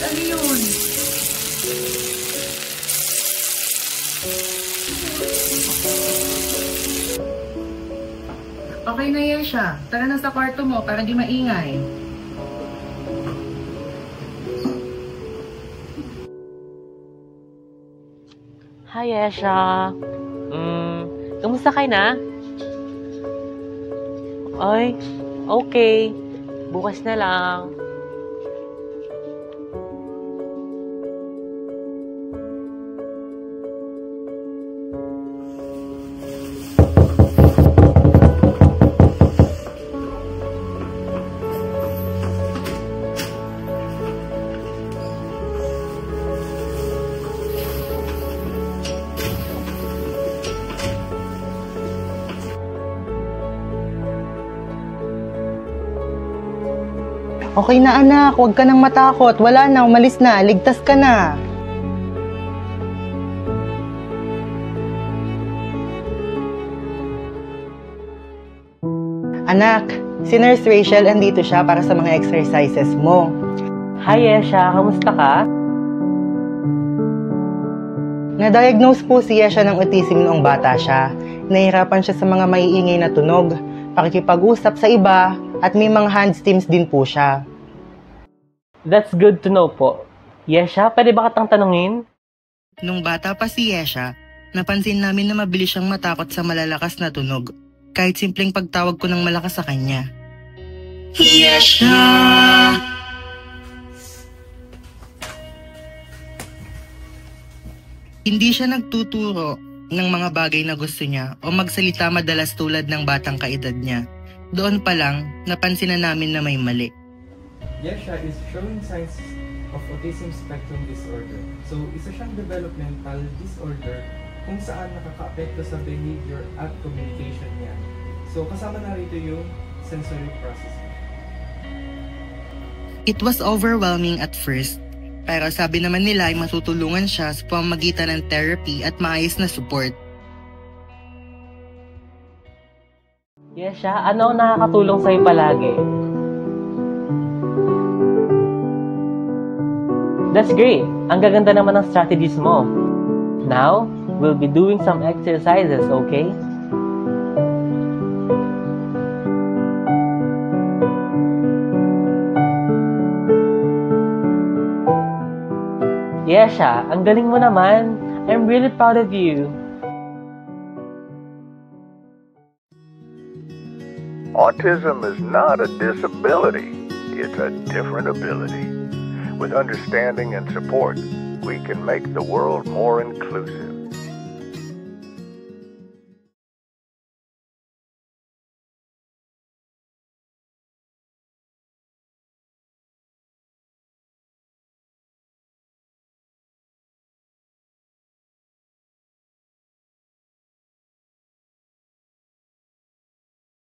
Ano yun? Okay na yan siya. Tara na sa kwarto mo para di maingay. Hi, Esha. Kamusta ka na? Ay, okay. Bukas na lang. Okay na anak, huwag ka nang matakot. Wala na, umalis na. Ligtas ka na. Anak, si Nurse Rachel andito siya para sa mga exercises mo. Hi, Esha. Kamusta ka? Na-diagnose po siya ng autism noong bata siya. Nahihirapan siya sa mga maiingay na tunog, pakikipag-usap sa iba, at may mga hand stims din po siya. That's good to know po. Yesha, pwede ba kitang tanungin? Nung bata pa si Yesha, napansin namin na mabilis siyang matakot sa malalakas na tunog, kahit simpleng pagtawag ko ng malakas sa kanya. Yesha! Hindi siya nagtuturo ng mga bagay na gusto niya o magsalita madalas tulad ng batang kaedad niya. Doon pa lang, napansin na namin na may mali. Yesha is showing signs of autism spectrum disorder. So, isa siyang developmental disorder kung saan nakaka-apekto sa behavior at communication niya. So, kasama na rito yung sensory processing. It was overwhelming at first, pero sabi naman nila ay matutulungan siya sa pamamagitan ng therapy at maayos na support. Yesha, ano ang nakakatulong sa'yo palagi? That's great! Ang gaganda naman ng strategies mo. Now, we'll be doing some exercises, okay? Yesha, ang galing mo naman. I'm really proud of you. Autism is not a disability, it's a different ability. With understanding and support, we can make the world more inclusive.